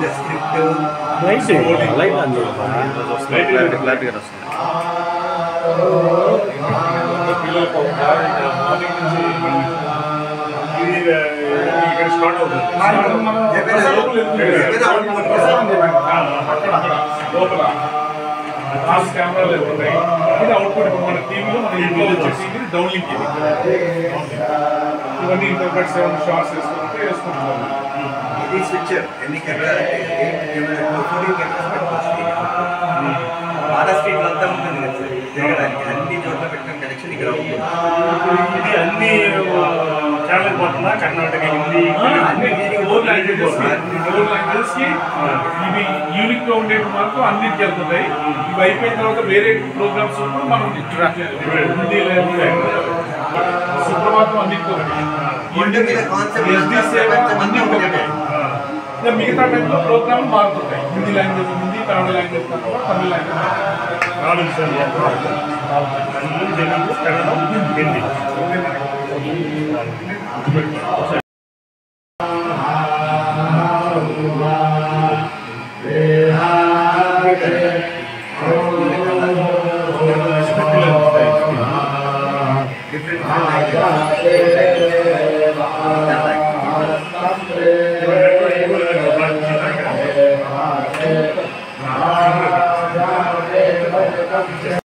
the script. Nice. Light on the clarity camera output मन TV मन इंట్లో down link ఇవన్నీ ఇంటర్ప్రెట్ 7 షాట్స్ వేసుకుంటాం ఇది స్విచ్ ఎన్ని కెమెరా బాగా స్పీడ్ అంతా ఉంటుంది కదా సార్ తిరగడానికి అన్ని చోట్ల పెట్టిన కనెక్షన్ ఇక్కడ అవుతుంది ఇది అన్ని ఛానల్ పోతుందా కర్ణాటక హిందీ అన్ని ఫోర్ లాంగ్వేజెస్ కి ఇవి యూనిక్ గా ఉండే వరకు అన్నిటికి వెళ్తున్నాయి ఇవి అయిపోయిన తర్వాత వేరే ప్రోగ్రామ్స్ మనం హిందీలో సుప్రభాతం అన్నిటికీ మిగతా టైంలో ప్రోగ్రామ్ మారుతుంటాయి హిందీ లాంగ్వేజ్ హిందీ కన్నడ లాంగ్వేజ్ కాకుండా తమిళ లాంగ్వేజ్ తెలుగు కన్నడ హిందీ different